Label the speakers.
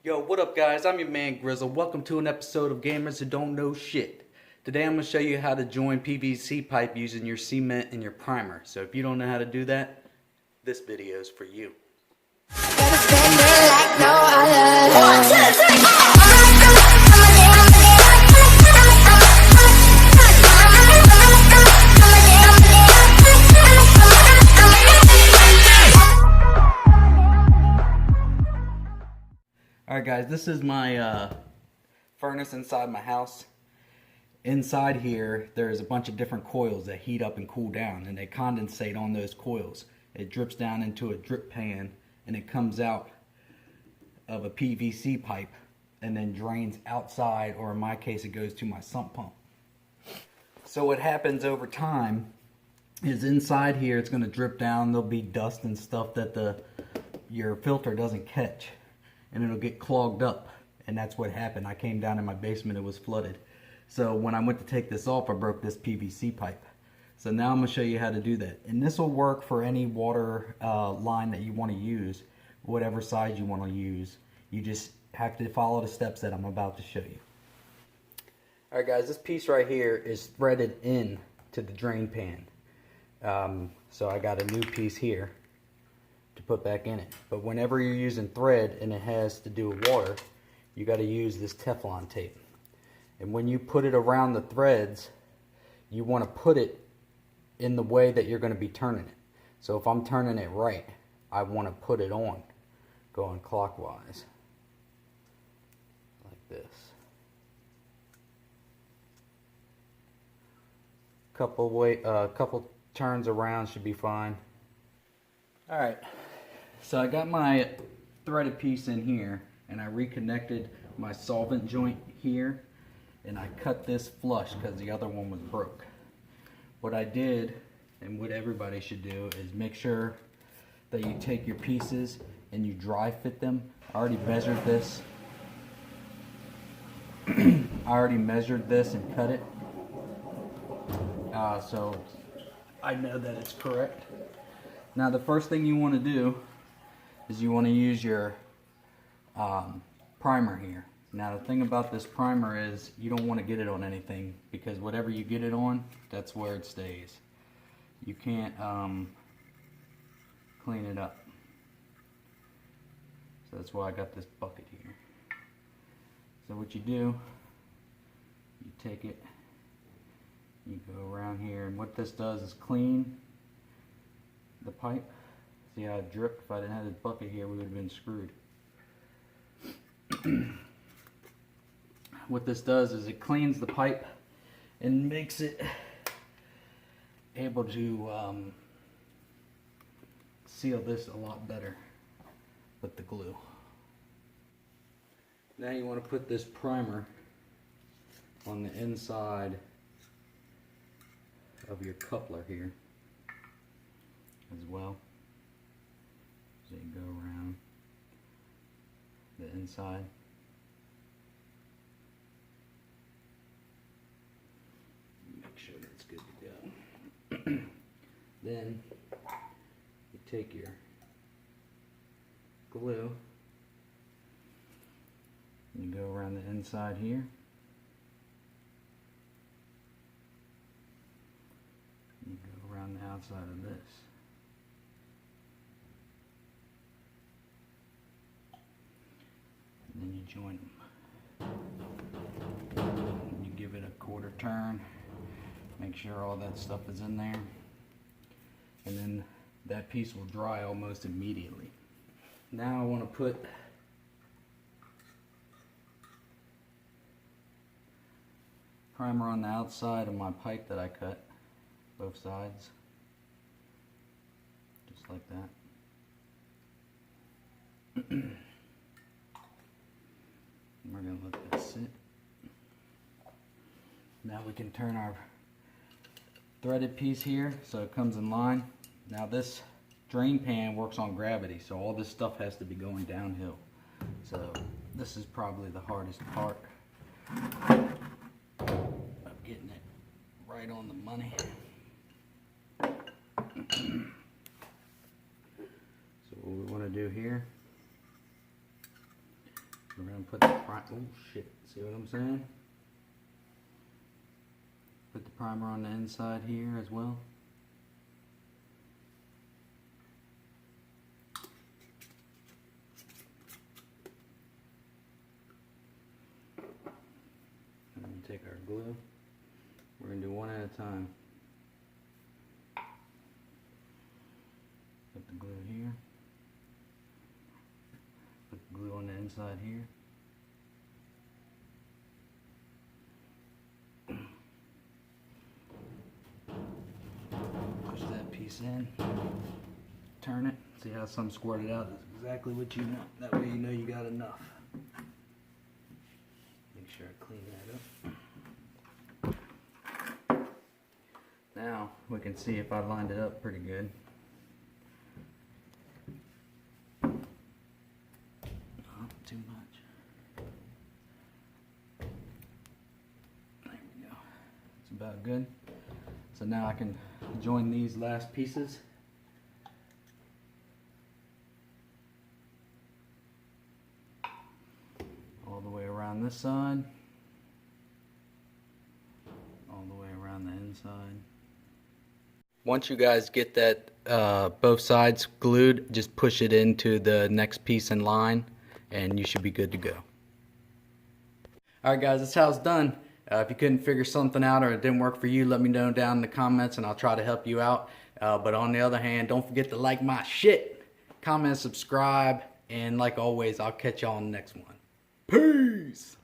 Speaker 1: Yo, what up, guys? I'm your man Grizzle. Welcome to an episode of Gamers Who Don't Know Shit. Today I'm going to show you how to join PVC pipe using your cement and your primer. So if you don't know how to do that, this video is for you. Alright guys, this is my furnace inside my house. Inside here, there's a bunch of different coils that heat up and cool down, and they condensate on those coils. It drips down into a drip pan, and it comes out of a PVC pipe, and then drains outside, or in my case, it goes to my sump pump. So what happens over time is inside here, it's going to drip down. There'll be dust and stuff that your filter doesn't catch, and it'll get clogged up. And that's what happened. I came down in my basement, it was flooded. So when I went to take this off, I broke this PVC pipe. So now I'm going to show you how to do that. And this will work for any water line that you want to use, whatever size you want to use. You just have to follow the steps that I'm about to show you. Alright guys, this piece right here is threaded in to the drain pan. So I got a new piece here to put back in it. But whenever you're using thread and it has to do with water, you got to use this Teflon tape. And when you put it around the threads, you want to put it in the way that you're going to be turning it. So if I'm turning it right, I want to put it on going clockwise like this. Couple turns around should be fine. Alright, so I got my threaded piece in here, and I reconnected my solvent joint here, and I cut this flush because the other one was broke. What I did, and what everybody should do, is make sure that you take your pieces and you dry fit them. I already measured this. I already measured this and cut it. So I know that it's correct. Now the first thing you want to do is you want to use your primer here. Now the thing about this primer is you don't want to get it on anything, because whatever you get it on, that's where it stays. You can't clean it up. So that's why I got this bucket here. So what you do, you take it, you go around here, and what this does is clean the pipe. See how it dripped? If I didn't have this bucket here, we would have been screwed. What this does is it cleans the pipe and makes it able to seal this a lot better with the glue. Now you want to put this primer on the inside of your coupler here as well. So you go around the inside. Make sure that's good to go. Then you take your glue and you go around the inside here. You go around the outside of this. And then you join them. You give it a quarter turn. Make sure all that stuff is in there. And then that piece will dry almost immediately. Now I want to put primer on the outside of my pipe that I cut, both sides, just like that. We're going to let that sit. Now we can turn our threaded piece here so it comes in line. Now this drain pan works on gravity, so all this stuff has to be going downhill. So this is probably the hardest part of getting it right on the money. So what we want to do here, we're going to put the primer. Oh shit, see what I'm saying? Put the primer on the inside here as well. And then take our glue. We're going to do one at a time. Put the glue here. Put the glue on the inside here. Push that piece in. Turn it. See how some squirted out? That's exactly what you want. That way you know you got enough. Make sure I clean that up. Now we can see if I lined it up pretty good. Too much. There we go. It's about good. So now I can join these last pieces. All the way around this side. All the way around the inside. Once you guys get that both sides glued, just push it into the next piece in line and you should be good to go. Alright guys, that's how it's done. If you couldn't figure something out or it didn't work for you, let me know down in the comments and I'll try to help you out. But on the other hand, don't forget to like my shit, comment, subscribe, and like always, I'll catch y'all on the next one. Peace!